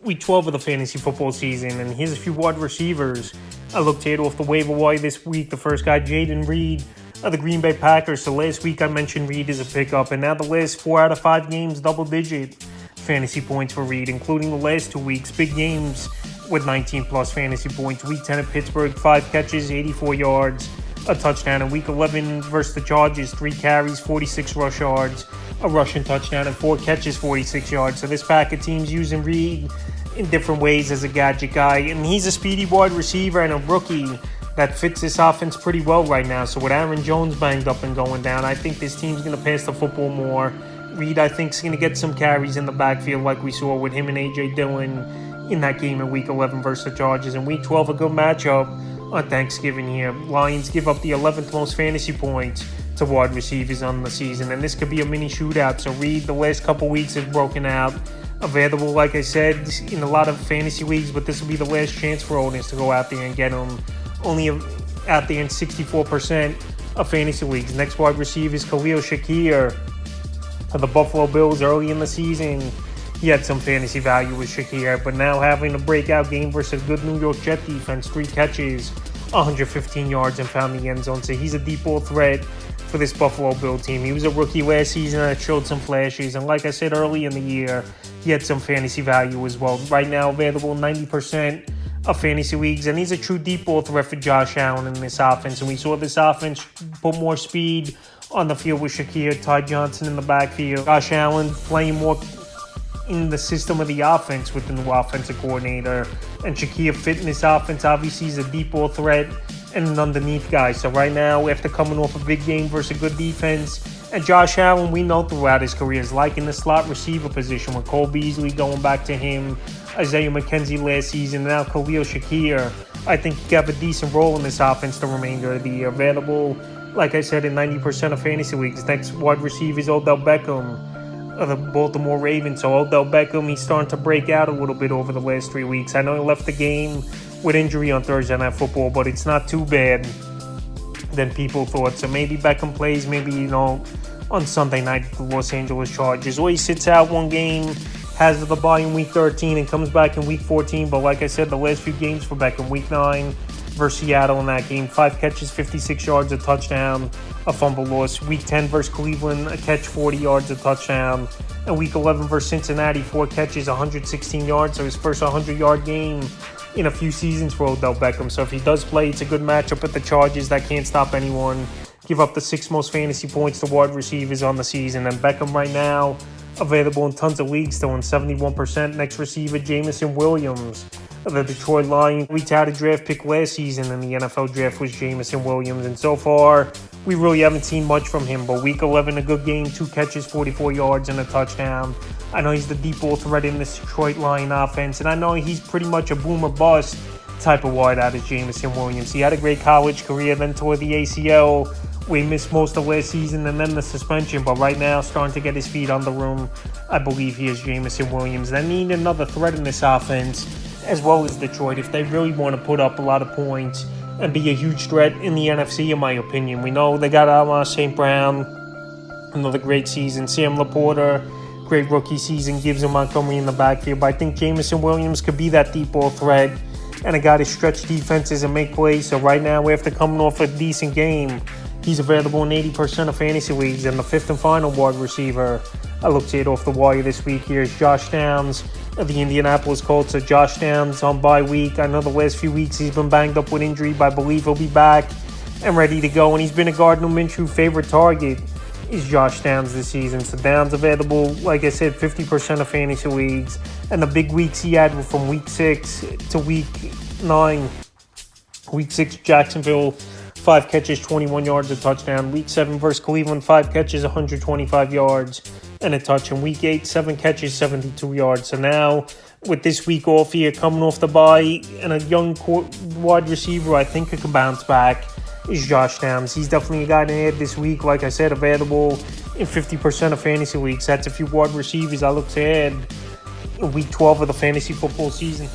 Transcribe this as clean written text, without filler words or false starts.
week 12 of the fantasy football season, and here's a few wide receivers I looked at off the waiver wire this week. The first guy, Jaden Reed of the Green Bay Packers. So last week I mentioned Reed as a pickup, and now the last 4 out of 5 games, double-digit fantasy points for Reed, including the last 2 weeks, big games with 19-plus fantasy points. Week 10 at Pittsburgh, 5 catches, 84 yards, a touchdown. In Week 11 versus the Chargers, 3 carries, 46 rush yards, a rushing touchdown, and 4 catches, 46 yards. So this pack of teams using Reed in different ways as a gadget guy, and he's a speedy wide receiver and a rookie that fits this offense pretty well right now. So with Aaron Jones banged up and going down, I think this team's going to pass the football more. Reed, I think, is going to get some carries in the backfield like we saw with him and A.J. Dillon in that game in Week 11 versus the Chargers. In Week 12, a good matchup on Thanksgiving here. Lions give up the 11th most fantasy points to wide receivers on the season, and this could be a mini shootout. So Reed, the last couple weeks, has broken out. Available, like I said, in a lot of fantasy leagues, but this will be the last chance for owners to go out there and get him. Only out there in 64% of fantasy leagues. Next wide receiver is Khalil Shakir of the Buffalo Bills. Early in the season, he had some fantasy value with Shakir, but now having a breakout game versus a good New York Jet defense, 3 catches, 115 yards, and found the end zone. So he's a deep ball threat for this Buffalo Bill team. He was a rookie last season and showed some flashes, and like I said early in the year, he had some fantasy value as well. Right now available 90% of fantasy leagues, and he's a true deep ball threat for Josh Allen in this offense. And we saw this offense put more speed on the field with Shakir, Ty Johnson in the backfield. Josh Allen playing more in the system of the offense with the new offensive coordinator, and Shakir fit in this offense. Obviously, he's a deep ball threat and an underneath guy. So right now, after coming off a big game versus a good defense, and Josh Allen, we know throughout his career, is liking the slot receiver position with Cole Beasley going back to him, Isaiah McKenzie last season, now Khalil Shakir. I think he have a decent role in this offense the remainder of the year. Available, like I said, in 90% of fantasy leagues. Next wide receiver is Odell Beckham of the Baltimore Ravens. So Odell Beckham, he's starting to break out a little bit over the last 3 weeks. I know he left the game with injury on Thursday Night Football, but it's not too bad than people thought. So maybe Beckham plays, maybe, on Sunday night, the Los Angeles Chargers. Or he sits out one game, has the bye in Week 13, and comes back in Week 14. But like I said, the last few games for Beckham, Week 9 versus Seattle in that game, 5 catches, 56 yards, a touchdown, a fumble loss. Week 10 versus Cleveland, a catch, 40 yards, a touchdown. And Week 11 versus Cincinnati, 4 catches, 116 yards. So his first 100-yard game in a few seasons for Odell Beckham. So if he does play, it's a good matchup at the Chargers that can't stop anyone. Give up the 6th most fantasy points to wide receivers on the season. And Beckham right now available in tons of leagues, still in 71%. Next receiver, Jameson Williams of the Detroit Lions. We touted draft pick last season in the NFL draft was Jameson Williams, and so far we really haven't seen much from him. But Week 11, a good game, 2 catches, 44 yards, and a touchdown. I know he's the deep ball threat in this Detroit Lion offense, and I know he's pretty much a boomer bust type of wideout as Jameson Williams. He had a great college career, then tore the ACL. We missed most of last season and then the suspension, but right now starting to get his feet on the room. I believe he is Jameson Williams. They need another threat in this offense, as well as Detroit, if they really want to put up a lot of points and be a huge threat in the NFC, in my opinion. We know they got Amon St. Brown, another great season. Sam Laporta, great rookie season, gives him Montgomery in the backfield. But I think Jameson Williams could be that deep ball threat and a guy to stretch defenses and make plays. So right now, after coming off a decent game, he's available in 80% of fantasy leagues. And the 5th and final wide receiver I looked at off the wire this week here is Josh Downs of the Indianapolis Colts. So Josh Downs on bye week. I know the last few weeks he's been banged up with injury, but I believe he'll be back and ready to go. And he's been a Gardner Minshew favorite target is Josh Downs this season. So Downs available, like I said, 50% of fantasy leagues. And the big weeks he had were from Week 6 to Week 9. Week 6, Jacksonville, 5 catches, 21 yards, a touchdown. Week 7 versus Cleveland, 5 catches, 125 yards, and a touch. In Week 8, 7 catches, 72 yards. So now, with this week off here, coming off the bye, and a young wide receiver I think could bounce back is Josh Downs. He's definitely a guy to add this week. Like I said, available in 50% of fantasy leagues. That's a few wide receivers I look to add in Week 12 of the fantasy football season.